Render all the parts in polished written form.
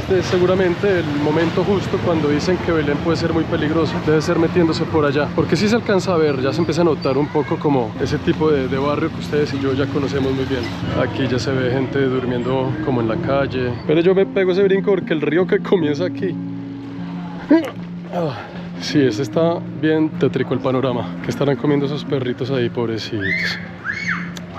este es seguramente el momento justo cuando dicen que Belén puede ser muy peligroso. Debe ser metiéndose por allá, porque si se alcanza a ver, ya se empieza a notar un poco como ese tipo de barrio que ustedes y yo ya conocemos muy bien. Aquí ya se ve gente durmiendo como en la calle. Pero yo me pego ese brinco porque el río que comienza aquí. Sí, ese está bien tétrico el panorama. ¿Qué estarán comiendo esos perritos ahí, pobrecitos?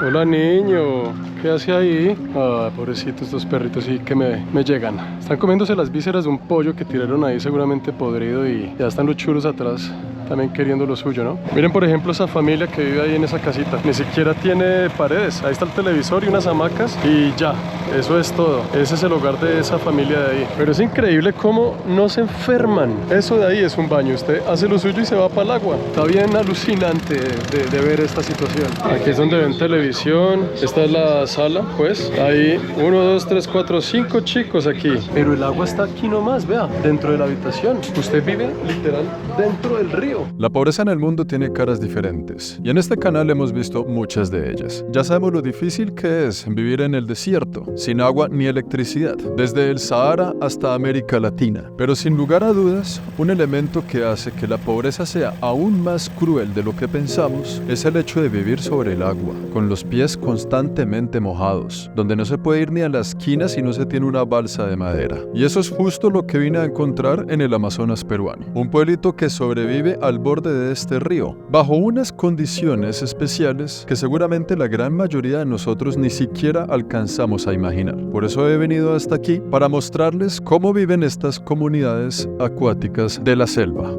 Hola, niño, ¿qué hace ahí? Ah, pobrecitos estos perritos, sí que me llegan. Están comiéndose las vísceras de un pollo que tiraron ahí seguramente podrido y ya están los churros atrás también queriendo lo suyo, ¿no? Miren, por ejemplo, esa familia que vive ahí en esa casita. Ni siquiera tiene paredes. Ahí está el televisor y unas hamacas y ya. Eso es todo. Ese es el hogar de esa familia de ahí. Pero es increíble cómo no se enferman. Eso de ahí es un baño. Usted hace lo suyo y se va para el agua. Está bien alucinante de ver esta situación. Aquí es donde ven televisión. Esta es la sala, pues. Hay 1, 2, 3, 4, 5 chicos aquí. Pero el agua está aquí nomás, vea. Dentro de la habitación. Usted vive literal dentro del río. La pobreza en el mundo tiene caras diferentes, y en este canal hemos visto muchas de ellas. Ya sabemos lo difícil que es vivir en el desierto, sin agua ni electricidad, desde el Sahara hasta América Latina. Pero sin lugar a dudas, un elemento que hace que la pobreza sea aún más cruel de lo que pensamos es el hecho de vivir sobre el agua, con los pies constantemente mojados, donde no se puede ir ni a la esquina si no se tiene una balsa de madera. Y eso es justo lo que vine a encontrar en el Amazonas peruano, un pueblito que sobrevive al borde de este río, bajo unas condiciones especiales que seguramente la gran mayoría de nosotros ni siquiera alcanzamos a imaginar. Por eso he venido hasta aquí para mostrarles cómo viven estas comunidades acuáticas de la selva.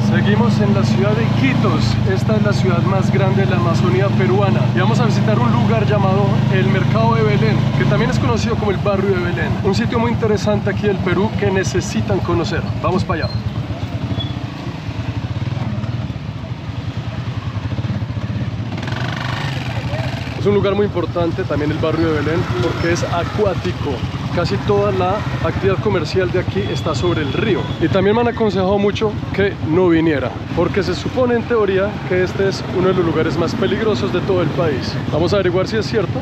Seguimos en la ciudad de Iquitos. Esta es la ciudad más grande de la Amazonía peruana y vamos a visitar un lugar llamado el Mercado de Belén, que también es conocido como el barrio de Belén. Un sitio muy interesante aquí del Perú que necesitan conocer. Vamos para allá. Es un lugar muy importante también el barrio de Belén porque es acuático. Casi toda la actividad comercial de aquí está sobre el río. Y también me han aconsejado mucho que no viniera, porque se supone en teoría que este es uno de los lugares más peligrosos de todo el país. Vamos a averiguar si es cierto.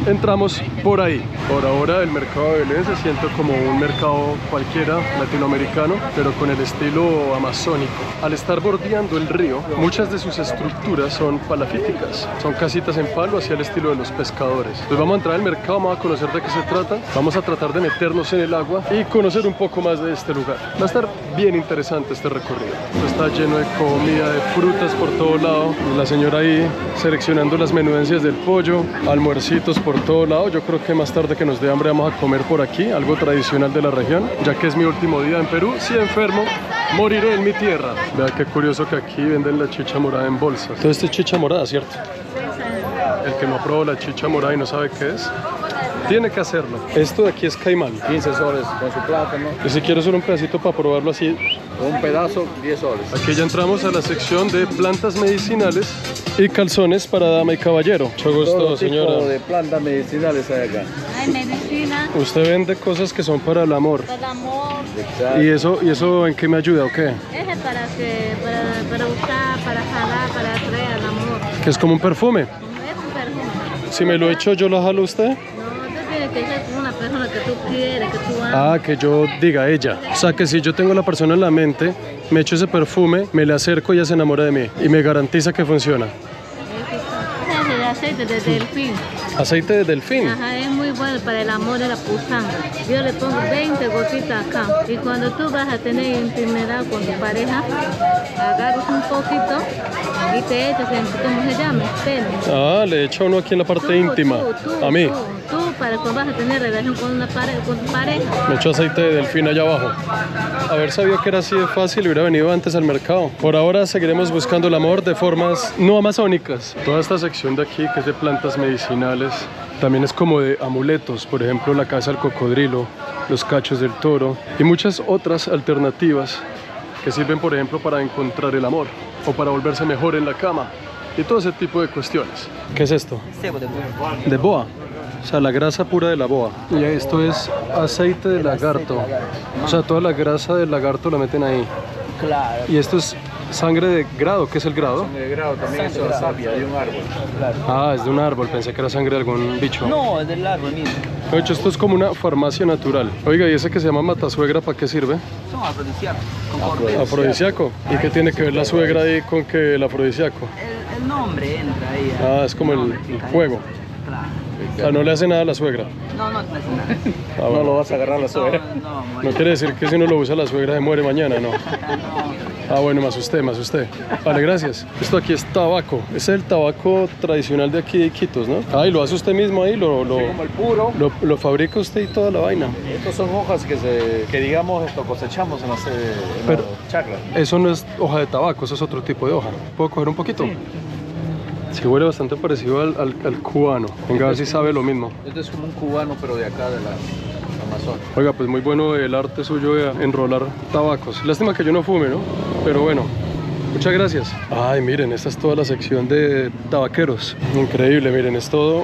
Entramos por ahí. Por ahora el mercado de Belén se siente como un mercado cualquiera latinoamericano, pero con el estilo amazónico. Al estar bordeando el río, muchas de sus estructuras son palafíticas, son casitas en palo hacia el estilo de los pescadores. Entonces vamos a entrar al mercado, vamos a conocer de qué se trata, vamos a tratar de meternos en el agua y conocer un poco más de este lugar. Va a estar bien interesante este recorrido. Está lleno de comida, de frutas por todo lado. La señora ahí seleccionando las menudencias del pollo, almuercitos por todo lado. Yo creo que más tarde que nos dé hambre vamos a comer por aquí, algo tradicional de la región, ya que es mi último día en Perú. Si enfermo, moriré en mi tierra. Vea qué curioso que aquí venden la chicha morada en bolsas. Entonces esto es chicha morada, ¿cierto? El que no probó la chicha morada y no sabe qué es, tiene que hacerlo. Esto de aquí es caimán. 15 soles con su plátano. Y si quiero solo un pedacito para probarlo así. Un pedazo, 10 soles. Aquí ya entramos a la sección de plantas medicinales y calzones para dama y caballero. Mucho gusto, Todo señora. tipo de plantas medicinales hay acá. Hay medicina Usted vende cosas que son para el amor. para el amor. Exacto. ¿Y eso en qué me ayuda o qué? Es para usar, para jalar, para atraer al amor. Que es como un perfume. No es un perfume. Si me lo echo, ¿yo lo jalo a usted? No, tú tienes que ser con una persona que tú quieres, que tú amas. Ah, que yo diga ella. O sea, que si yo tengo a la persona en la mente, me echo ese perfume, me le acerco y ella se enamora de mí. Y me garantiza que funciona. Ese es el aceite de delfín. Aceite de delfín. Ajá, es muy bueno para el amor de la pusanga. Yo le pongo 20 gotitas acá. Y cuando tú vas a tener intimidad con tu pareja, agarras un poquito y te echas en, ¿cómo se llama? Pelo. Ah, le echa uno aquí en la parte íntima. A mí. Tú, para cuando vas a tener relación con con tu pareja. Me echo aceite de delfín allá abajo. Haber sabido que era así de fácil, hubiera venido antes al mercado. Por ahora seguiremos buscando el amor de formas no amazónicas. Toda esta sección de aquí, que es de plantas medicinales, también es como de amuletos. Por ejemplo, la cabeza del cocodrilo, los cachos del toro y muchas otras alternativas que sirven, por ejemplo, para encontrar el amor o para volverse mejor en la cama y todo ese tipo de cuestiones. ¿Qué es esto? De boa. O sea, la grasa pura de la boa. Y esto es aceite de lagarto. O sea, toda la grasa del lagarto la meten ahí. Claro. Y esto es Sangre de grado, ¿qué es el grado? Sangre de grado también, eso es savia de un árbol. Ah, es de un árbol, pensé que era sangre de algún bicho. No, es del árbol mismo. De hecho, esto es como una farmacia natural. Oiga, ¿y ese que se llama matasuegra, para qué sirve? Son afrodisíacos. Con cortes. Afrodisíaco. ¿Y qué tiene que ver la suegra ahí con que el afrodisíaco? El nombre entra ahí. Ah, es como el juego. Claro. O sea, no le hace nada a la suegra. No, no te hace nada. Ah, bueno. No lo vas a agarrar la suegra. No, No quiere decir que si uno lo usa la suegra se muere mañana, ¿no? no. Ah, bueno, me asusté, me asusté. Vale, gracias. Esto aquí es tabaco. Ese es el tabaco tradicional de aquí de Iquitos, ¿no? Ah, y lo hace usted mismo ahí, Sí, como el puro. lo fabrica usted y toda la vaina. Estos son hojas que digamos, esto cosechamos en las Pero- chacras. Eso no es hoja de tabaco, eso es otro tipo de hoja. ¿Puedo coger un poquito? Sí, huele bastante parecido al cubano. Venga, a ver si sabe lo mismo. Este es como un cubano, pero de acá de la Amazonas. Oiga, pues muy bueno el arte suyo de enrolar tabacos. Lástima que yo no fume, ¿no? Pero bueno, muchas gracias. Ay, miren, esta es toda la sección de tabaqueros. Increíble, miren, es todo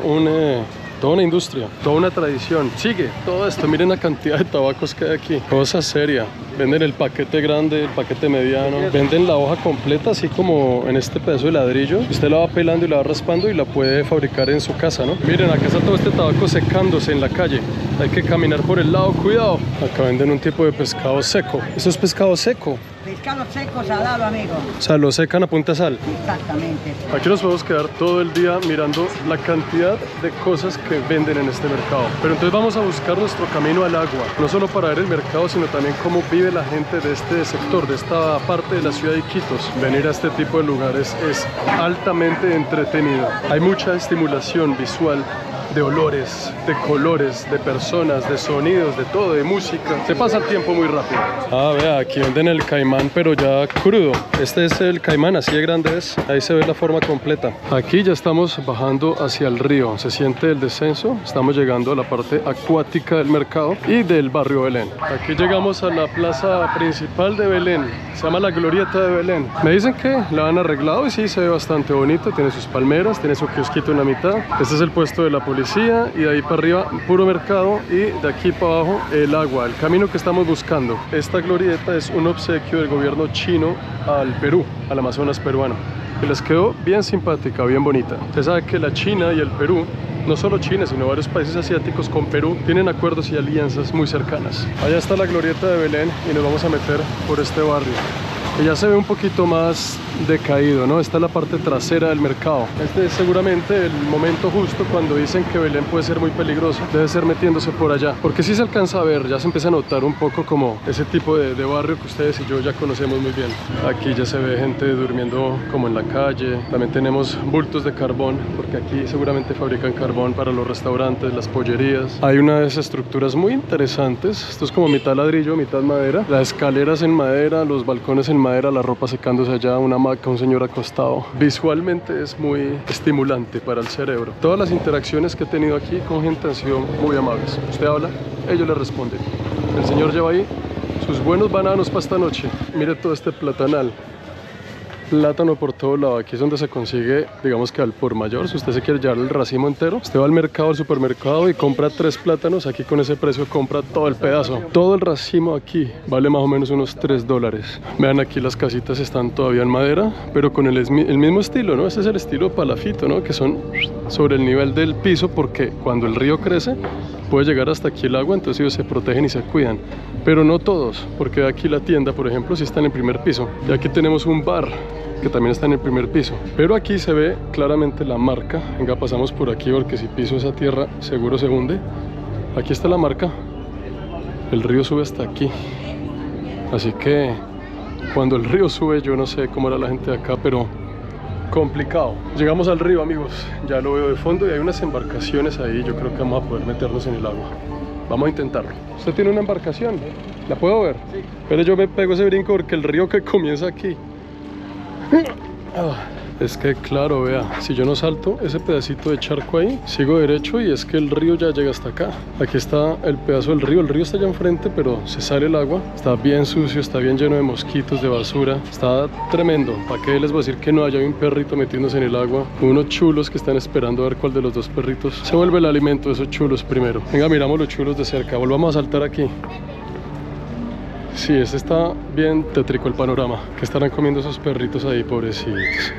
toda una industria, toda una tradición. Sigue todo esto, miren la cantidad de tabacos que hay aquí. Cosa seria. Venden el paquete grande, el paquete mediano. Venden la hoja completa, así como en este pedazo de ladrillo. Usted la va pelando y la va raspando y la puede fabricar en su casa, ¿no? Miren, acá está todo este tabaco secándose en la calle. Hay que caminar por el lado, cuidado. Acá venden un tipo de pescado seco. ¿Eso es pescado seco? Pescado seco salado, amigo. O sea, lo secan a punta de sal. Exactamente. Aquí nos podemos quedar todo el día mirando la cantidad de cosas que venden en este mercado. Pero entonces vamos a buscar nuestro camino al agua. No solo para ver el mercado, sino también cómo vive la gente de este sector, de esta parte de la ciudad de Iquitos. Venir a este tipo de lugares es altamente entretenido. Hay mucha estimulación visual, de olores, de colores, de personas, de sonidos, de todo, de música. Se pasa el tiempo muy rápido. Ah, vea, aquí venden el caimán, pero ya crudo. Este es el caimán, así de grande es. Ahí se ve la forma completa. Aquí ya estamos bajando hacia el río. Se siente el descenso. Estamos llegando a la parte acuática del mercado y del barrio Belén. Aquí llegamos a la plaza principal de Belén. Se llama la Glorieta de Belén. Me dicen que la han arreglado y sí, se ve bastante bonito. Tiene sus palmeras, tiene su kiosquito en la mitad. Este es el puesto de la policía y de ahí para arriba puro mercado y de aquí para abajo el agua, el camino que estamos buscando. Esta glorieta es un obsequio del gobierno chino al Perú, al Amazonas peruano. Y les quedó bien simpática, bien bonita. Usted sabe que la China y el Perú, no solo China, sino varios países asiáticos con Perú, tienen acuerdos y alianzas muy cercanas. Allá está la glorieta de Belén y nos vamos a meter por este barrio. Que ya se ve un poquito más decaído, ¿no? Esta es la parte trasera del mercado. Este es seguramente el momento justo cuando dicen que Belén puede ser muy peligroso. Debe ser metiéndose por allá. Porque sí se alcanza a ver, ya se empieza a notar un poco como ese tipo de barrio que ustedes y yo ya conocemos muy bien. Aquí ya se ve gente durmiendo como en la calle. También tenemos bultos de carbón, porque aquí seguramente fabrican carbón para los restaurantes, las pollerías. Hay unas estructuras muy interesantes. Esto es como mitad ladrillo, mitad madera. Las escaleras en madera, los balcones en madera, la ropa secándose allá, una hamaca, un señor acostado. Visualmente es muy estimulante para el cerebro. Todas las interacciones que he tenido aquí con gente han sido muy amables. Usted habla, ellos le responden. El señor lleva ahí sus buenos bananos para esta noche. Mire todo este platanal. Plátano por todo lado. Aquí es donde se consigue, digamos que al por mayor. Si usted se quiere llevar el racimo entero, usted va al mercado, al supermercado y compra 3 plátanos. Aquí con ese precio compra todo el pedazo. Todo el racimo aquí vale más o menos unos $3. Vean, aquí las casitas están todavía en madera, pero con el mismo estilo, ¿no? Este es el estilo palafito, ¿no? Que son sobre el nivel del piso, porque cuando el río crece puede llegar hasta aquí el agua, entonces ellos se protegen y se cuidan. Pero no todos, porque aquí la tienda, por ejemplo, sí está en el primer piso. Y aquí tenemos un bar que también está en el primer piso. Pero aquí se ve claramente la marca. Venga, pasamos por aquí porque si piso esa tierra seguro se hunde. Aquí está la marca. El río sube hasta aquí. Así que cuando el río sube, yo no sé cómo era la gente de acá, pero complicado. Llegamos al río, amigos. Ya lo veo de fondo y hay unas embarcaciones ahí. Yo creo que vamos a poder meternos en el agua. Vamos a intentarlo. ¿Usted tiene una embarcación? ¿La puedo ver? Sí. Pero yo me pego ese brinco porque el río que comienza aquí. Es que claro, vea, si yo no salto ese pedacito de charco ahí, sigo derecho y es que el río ya llega hasta acá. Aquí está el pedazo del río, el río está allá enfrente, pero se sale el agua. Está bien sucio, está bien lleno de mosquitos, de basura. Está tremendo. ¿Para qué les voy a decir que no? Allá hay un perrito metiéndose en el agua, unos chulos que están esperando a ver cuál de los dos perritos se vuelve el alimento de esos chulos primero. Venga, miramos los chulos de cerca, volvamos a saltar aquí. Sí, este está bien tétrico el panorama. ¿Qué estarán comiendo esos perritos ahí, pobrecitos?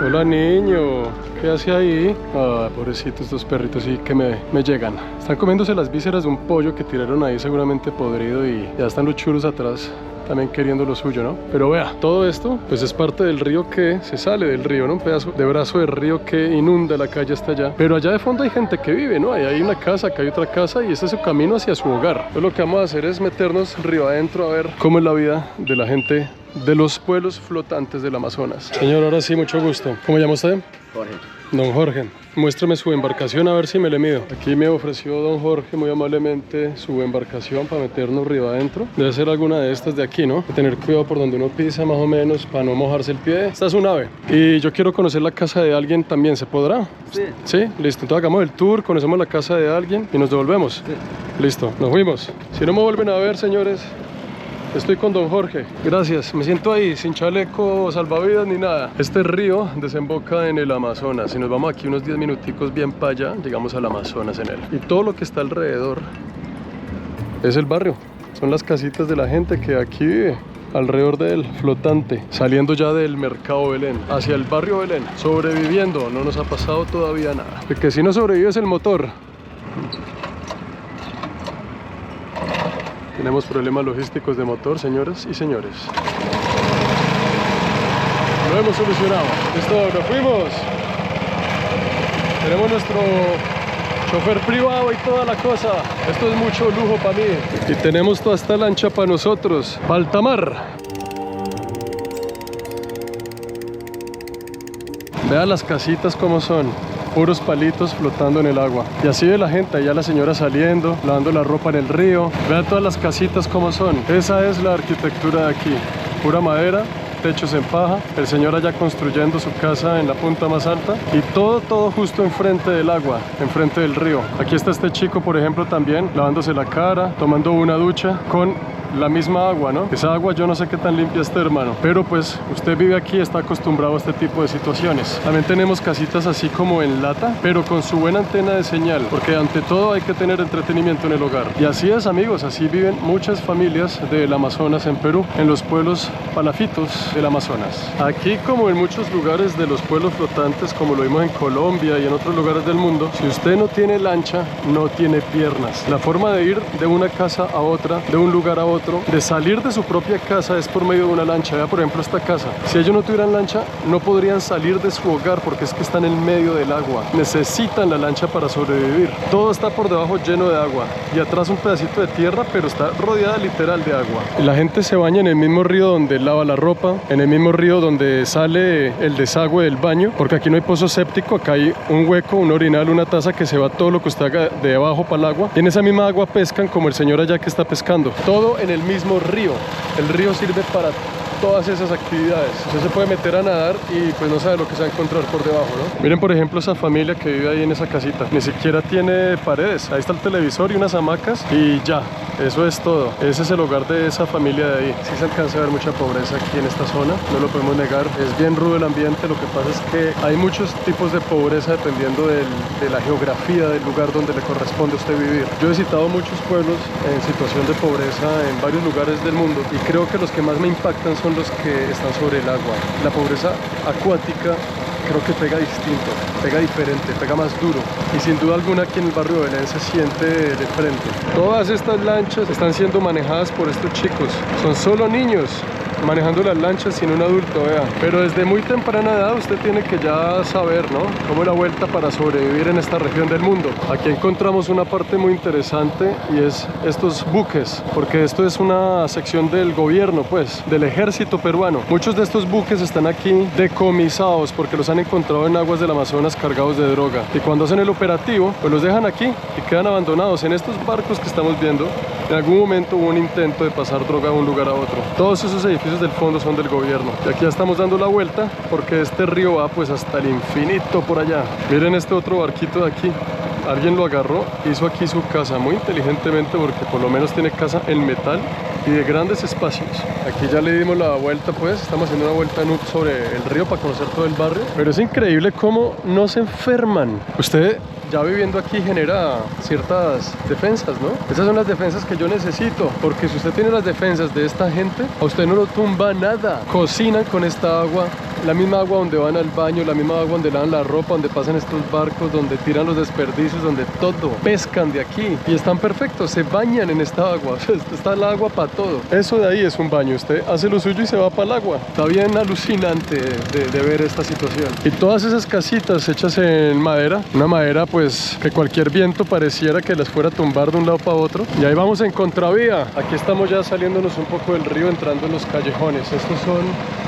Hola, niño. ¿Qué hace ahí? Ah, pobrecitos estos perritos, sí que me llegan. Están comiéndose las vísceras de un pollo que tiraron ahí seguramente podrido y ya están los churros atrás también queriendo lo suyo, ¿no? Pero vea, todo esto pues es parte del río que se sale del río, ¿no? Un pedazo de brazo de río que inunda la calle hasta allá. Pero allá de fondo hay gente que vive, ¿no? Ahí hay una casa, acá hay otra casa y este es su camino hacia su hogar. Entonces lo que vamos a hacer es meternos río adentro a ver cómo es la vida de la gente de los pueblos flotantes del Amazonas. Señor, ahora sí, mucho gusto. ¿Cómo llama usted? Jorge. Don Jorge, muéstrame su embarcación a ver si me le mido. Aquí me ofreció don Jorge muy amablemente su embarcación para meternos río adentro. Debe ser alguna de estas de aquí, ¿no? Hay que tener cuidado por donde uno pisa más o menos para no mojarse el pie. Esta es un ave. Y yo quiero conocer la casa de alguien también, ¿se podrá? Sí. ¿Sí? Listo, entonces hagamos el tour, conocemos la casa de alguien y nos devolvemos. Sí. Listo, nos fuimos. Si no me vuelven a ver, señores, estoy con don Jorge. Gracias. Me siento ahí sin chaleco, salvavidas ni nada. Este río desemboca en el Amazonas. Si nos vamos aquí unos 10 minuticos bien para allá, llegamos al Amazonas en él. Y todo lo que está alrededor es el barrio. Son las casitas de la gente que aquí vive alrededor del flotante, saliendo ya del mercado Belén hacia el barrio Belén, sobreviviendo. No nos ha pasado todavía nada. Porque si no sobrevive es el motor. Tenemos problemas logísticos de motor, señoras y señores. Lo hemos solucionado. Listo, nos fuimos. Tenemos nuestro chofer privado y toda la cosa. Esto es mucho lujo para mí. Y tenemos toda esta lancha para nosotros. Paltamar. Vean las casitas como son. Puros palitos flotando en el agua. Y así ve la gente, allá la señora saliendo, lavando la ropa en el río. Vean todas las casitas como son. Esa es la arquitectura de aquí. Pura madera, techos en paja. El señor allá construyendo su casa en la punta más alta. Y todo justo enfrente del agua, enfrente del río. Aquí está este chico, por ejemplo, también lavándose la cara, tomando una ducha con la misma agua, ¿no? Esa agua yo no sé qué tan limpia esté, hermano, pero pues usted vive aquí, está acostumbrado a este tipo de situaciones. También tenemos casitas así como en lata, pero con su buena antena de señal, porque ante todo hay que tener entretenimiento en el hogar. Y así es, amigos, así viven muchas familias del Amazonas en Perú, en los pueblos palafitos del Amazonas. Aquí, como en muchos lugares de los pueblos flotantes, como lo vimos en Colombia y en otros lugares del mundo, si usted no tiene lancha, no tiene piernas. La forma de ir de una casa a otra, de un lugar a otro, de salir de su propia casa es por medio de una lancha. Vea, por ejemplo, esta casa. Si ellos no tuvieran lancha, no podrían salir de su hogar porque es que están en medio del agua. Necesitan la lancha para sobrevivir. Todo está por debajo lleno de agua. Y atrás un pedacito de tierra, pero está rodeada literal de agua. La gente se baña en el mismo río donde lava la ropa, en el mismo río donde sale el desagüe del baño, porque aquí no hay pozo séptico, acá hay un hueco, un orinal, una taza que se va todo lo que usted haga de abajo para el agua. Y en esa misma agua pescan como el señor allá que está pescando. Todo en el mismo río. El río sirve para todas esas actividades. Usted se puede meter a nadar y pues no sabe lo que se va a encontrar por debajo, ¿no? Miren, por ejemplo, esa familia que vive ahí en esa casita. Ni siquiera tiene paredes. Ahí está el televisor y unas hamacas y ya. Eso es todo. Ese es el hogar de esa familia de ahí. Sí se alcanza a ver mucha pobreza aquí en esta zona, no lo podemos negar. Es bien rudo el ambiente. Lo que pasa es que hay muchos tipos de pobreza dependiendo de la geografía del lugar donde le corresponde a usted vivir. Yo he visitado muchos pueblos en situación de pobreza en varios lugares del mundo y creo que los que más me impactan son los que están sobre el agua. La pobreza acuática creo que pega distinto, pega diferente, pega más duro. Y sin duda alguna aquí en el barrio de Belén se siente de frente. Todas estas lanchas están siendo manejadas por estos chicos. Son solo niños manejando las lanchas sin un adulto, vea. Pero desde muy temprana edad usted tiene que ya saber, ¿no? Cómo es la vuelta para sobrevivir en esta región del mundo. Aquí encontramos una parte muy interesante y es estos buques, porque esto es una sección del gobierno, pues, del ejército peruano. Muchos de estos buques están aquí decomisados porque los han encontrado en aguas del Amazonas cargados de droga. Y cuando hacen el operativo, pues los dejan aquí y quedan abandonados. En estos barcos que estamos viendo, en algún momento hubo un intento de pasar droga de un lugar a otro. Todos esos edificios del fondo son del gobierno. Y aquí ya estamos dando la vuelta porque este río va pues hasta el infinito por allá. Miren este otro barquito de aquí. Alguien lo agarró, hizo aquí su casa muy inteligentemente porque por lo menos tiene casa en metal y de grandes espacios. Aquí ya le dimos la vuelta, pues estamos haciendo una vuelta en U sobre el río para conocer todo el barrio, pero es increíble cómo no se enferman. Usted ya viviendo aquí genera ciertas defensas, ¿no? Esas son las defensas que yo necesito, porque si usted tiene las defensas de esta gente, a usted no lo tumba nada. Cocinan con esta agua, la misma agua donde van al baño, la misma agua donde lavan la ropa, donde pasan estos barcos, donde tiran los desperdicios, donde todo. Pescan de aquí y están perfectos, se bañan en esta agua. O sea, está el agua para todo. Eso de ahí es un baño. Usted hace lo suyo y se va para el agua. Está bien alucinante de ver esta situación. Y todas esas casitas hechas en madera, una madera pues que cualquier viento pareciera que las fuera a tumbar de un lado para otro. Y ahí vamos en contravía. Aquí estamos ya saliéndonos un poco del río, entrando en los callejones. Estos son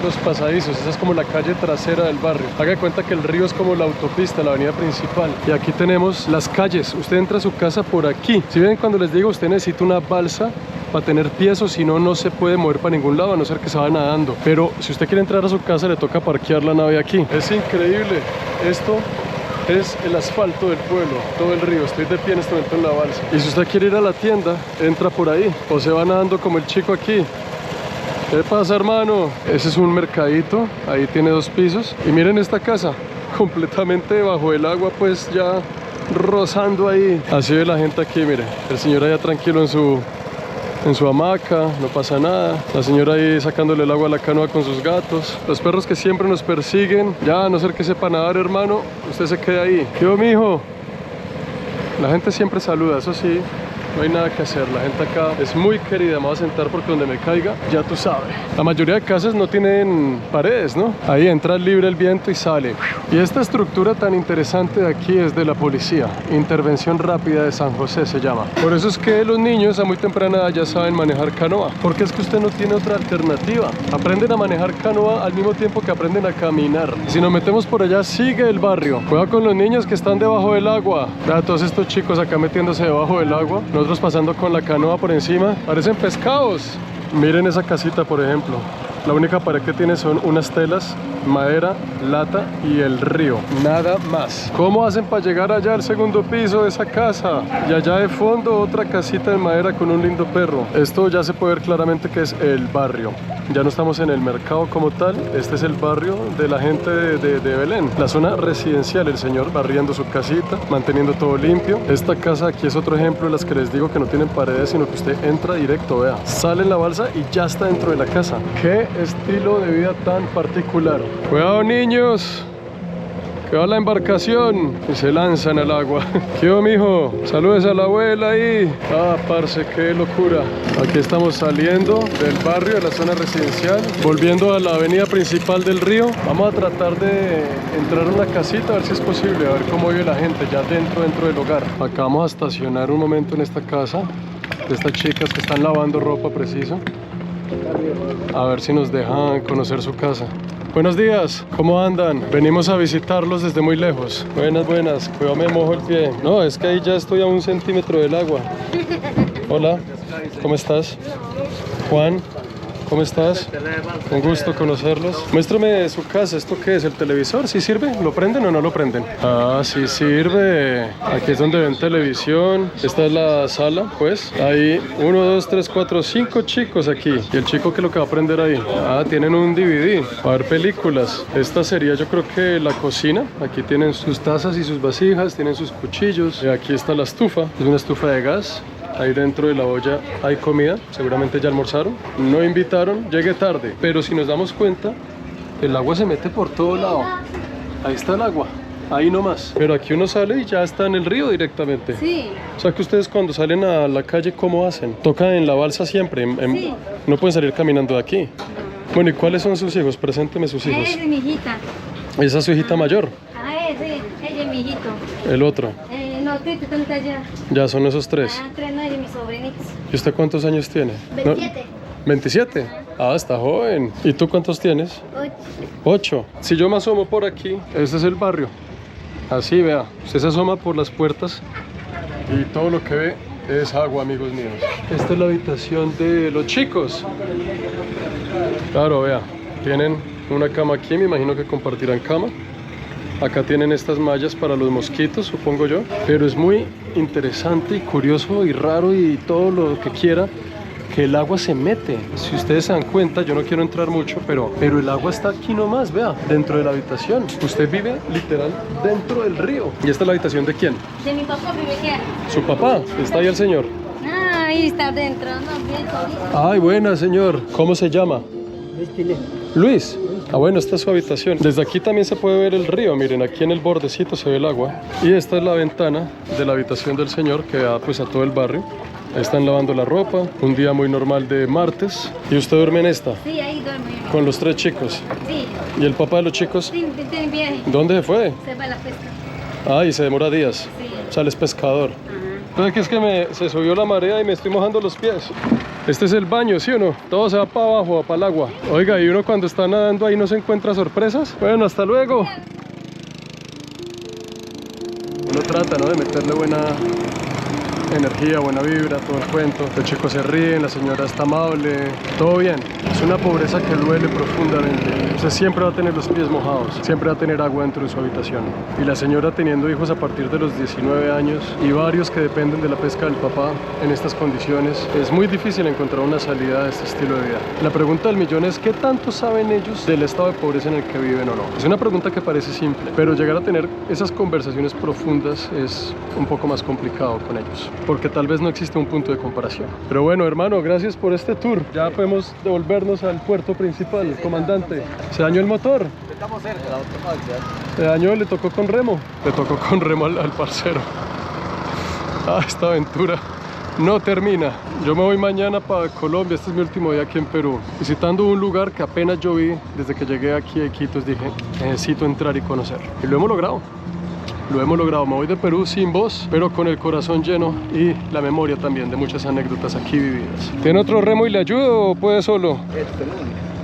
los pasadizos. Esa es como la calle trasera del barrio. Haga de cuenta que el río es como la autopista, la avenida principal. Y aquí tenemos las calles. Usted entra a su casa por aquí. Si ven, cuando les digo, usted necesita una balsa para tener pies, o si no, no se puede mover para ningún lado, a no ser que se vaya nadando. Pero si usted quiere entrar a su casa, le toca parquear la nave aquí. Es increíble. Esto es el asfalto del pueblo, todo el río. Estoy de pie en este momento en la balsa. Y si usted quiere ir a la tienda, entra por ahí, o se va nadando como el chico aquí. ¿Qué pasa, hermano? Ese es un mercadito, ahí tiene 2 pisos. Y miren esta casa, completamente bajo el agua, pues ya rozando ahí. Así ve la gente aquí, mire. El señor allá tranquilo en su hamaca, no pasa nada. La señora ahí sacándole el agua a la canoa con sus gatos. Los perros que siempre nos persiguen. Ya, a no ser que sepa nadar, hermano, usted se queda ahí. ¿Qué hubo, mijo? La gente siempre saluda, eso sí. No hay nada que hacer, la gente acá es muy querida. Me voy a sentar porque donde me caiga, ya tú sabes. La mayoría de casas no tienen paredes, ¿no? Ahí entra libre el viento y sale. Y esta estructura tan interesante de aquí es de la policía. Intervención rápida de San José se llama. Por eso es que los niños a muy temprana edad ya saben manejar canoa. Porque es que usted no tiene otra alternativa. Aprenden a manejar canoa al mismo tiempo que aprenden a caminar. Si nos metemos por allá, sigue el barrio. Juega con los niños que están debajo del agua. Vea a todos estos chicos acá metiéndose debajo del agua. Nosotros pasando con la canoa por encima. Parecen pescados. Miren esa casita, por ejemplo. La única pared que tiene son unas telas, madera, lata y el río. Nada más. ¿Cómo hacen para llegar allá al segundo piso de esa casa? Y allá de fondo otra casita de madera con un lindo perro. Esto ya se puede ver claramente que es el barrio. Ya no estamos en el mercado como tal. Este es el barrio de la gente de Belén. La zona residencial, el señor barriendo su casita, manteniendo todo limpio. Esta casa aquí es otro ejemplo de las que les digo que no tienen paredes, sino que usted entra directo, vea. Sale en la balsa y ya está dentro de la casa. ¡Qué estilo de vida tan particular! ¡Cuidado, niños! ¡Que va la embarcación! Y se lanzan al agua. ¿Qué hubo, mijo? Saludes a la abuela ahí. Ah, parce, qué locura. Aquí estamos saliendo del barrio, de la zona residencial, volviendo a la avenida principal del río. Vamos a tratar de entrar a una casita, a ver si es posible, a ver cómo vive la gente ya dentro del hogar. Acá vamos a estacionar un momento en esta casa de estas chicas que están lavando ropa, preciso. A ver si nos dejan conocer su casa. Buenos días, ¿cómo andan? Venimos a visitarlos desde muy lejos. Buenas, buenas, cuidado, me mojo el pie. No, es que ahí ya estoy a 1 centímetro del agua. Hola, ¿cómo estás? Juan, ¿cómo estás? Un gusto conocerlos. Muéstrame su casa. ¿Esto qué es? ¿El televisor? ¿Sí sirve? ¿Lo prenden o no lo prenden? Ah, sí sirve. Aquí es donde ven televisión. Esta es la sala, pues. Hay 1, 2, 3, 4, 5 chicos aquí. Y el chico, ¿qué es lo que va a aprender ahí? Ah, tienen un DVD para ver películas. Esta sería, yo creo que la cocina. Aquí tienen sus tazas y sus vasijas, tienen sus cuchillos. Y aquí está la estufa. Es una estufa de gas. Ahí dentro de la olla hay comida, seguramente ya almorzaron. No invitaron, llegué tarde, pero si nos damos cuenta, el agua se mete por todo lado. Ahí está el agua, ahí nomás. Pero aquí uno sale y ya está en el río directamente. Sí. O sea que ustedes cuando salen a la calle, ¿cómo hacen? ¿Tocan en la balsa siempre? Sí. No pueden salir caminando de aquí. Bueno, ¿y cuáles son sus hijos? Presénteme sus hijos. Esa es mi hijita. ¿Esa es su hijita mayor? Ah, sí, ella es mi hijito. El otro. No, Tito, ¿dónde está allá? Ya son esos 3. Ah, 3 no, ella es mi sobrinito. ¿Y usted cuántos años tiene? 27. ¿No? ¿27? Ah, está joven. ¿Y tú cuántos tienes? 8. 8. Si yo me asomo por aquí, este es el barrio. Así, vea. Usted se asoma por las puertas y todo lo que ve es agua, amigos míos. Esta es la habitación de los chicos. Claro, vea. Tienen una cama aquí, me imagino que compartirán cama. Acá tienen estas mallas para los mosquitos, supongo yo. Pero es muy interesante y curioso y raro y todo lo que quiera que el agua se mete. Si ustedes se dan cuenta, yo no quiero entrar mucho, pero el agua está aquí nomás, vea, dentro de la habitación. Usted vive literal dentro del río. ¿Y esta es la habitación de quién? De mi papá vive aquí. Su papá. Está ahí el señor. Ah, ahí está adentro, no, bien solito. Ay, buena, señor. ¿Cómo se llama? Luis. Ah, bueno, esta es su habitación. Desde aquí también se puede ver el río. Miren, aquí en el bordecito se ve el agua. Y esta es la ventana de la habitación del señor que da pues a todo el barrio. Ahí están lavando la ropa. Un día muy normal de martes. ¿Y usted duerme en esta? Sí, ahí duerme. Con los 3 chicos. Sí, ¿Y el papá de los chicos? sí, tiene viaje. ¿Dónde se fue? Se va a la pesca. Ah, y se demora días. Sí. O sea, él es pescador. Entonces aquí es que se subió la marea y me estoy mojando los pies. Este es el baño, ¿sí o no? Todo se va para abajo, para el agua. Oiga, y uno cuando está nadando ahí no se encuentra sorpresas. Bueno, hasta luego. Uno trata, ¿no?, de meterle buena energía, buena vibra, todo el cuento. Los chicos se ríen, la señora está amable, todo bien. Es una pobreza que duele profundamente. Usted siempre va a tener los pies mojados, siempre va a tener agua dentro de su habitación. Y la señora teniendo hijos a partir de los 19 años y varios que dependen de la pesca del papá en estas condiciones, es muy difícil encontrar una salida de este estilo de vida. La pregunta del millón es: ¿qué tanto saben ellos del estado de pobreza en el que viven o no? Es una pregunta que parece simple, pero llegar a tener esas conversaciones profundas es un poco más complicado con ellos, porque tal vez no existe un punto de comparación. Pero bueno, hermano, gracias por este tour. Ya podemos devolvernos al puerto principal. Comandante, ¿se dañó el motor? Estamos cerca, la otra parte. ¿Se dañó? ¿Le tocó con remo? Le tocó con remo al parcero. Ah, esta aventura no termina. Yo me voy mañana para Colombia. Este es mi último día aquí en Perú, visitando un lugar que apenas yo vi desde que llegué aquí a Iquitos. Dije, necesito entrar y conocer. Y lo hemos logrado. Lo hemos logrado. Me voy de Perú sin voz, pero con el corazón lleno y la memoria también de muchas anécdotas aquí vividas. ¿Tiene otro remo y le ayudo o puede solo?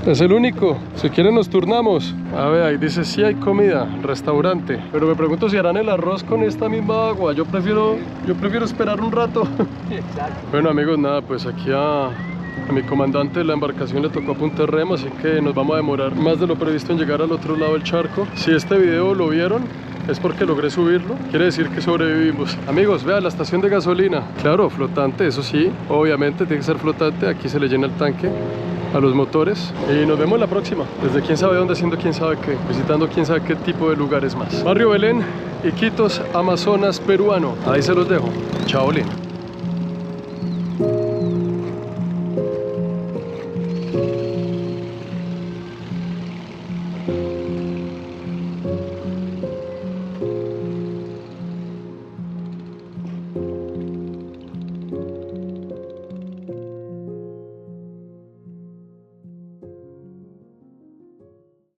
Es el único. Si quieren nos turnamos. A ver, ahí dice sí hay comida, restaurante. Pero me pregunto si harán el arroz con esta misma agua. Yo prefiero esperar un rato. Bueno, amigos, nada, pues aquí a mi comandante de la embarcación le tocó apuntar remo, así que nos vamos a demorar más de lo previsto en llegar al otro lado del charco. Si este video lo vieron, es porque logré subirlo, quiere decir que sobrevivimos. Amigos, vean la estación de gasolina. Claro, flotante, eso sí, obviamente tiene que ser flotante. Aquí se le llena el tanque a los motores. Y nos vemos la próxima, desde quién sabe dónde, haciendo quién sabe qué, visitando quién sabe qué tipo de lugares más. Barrio Belén, Iquitos, Amazonas peruano. Ahí se los dejo. Chao, Lin.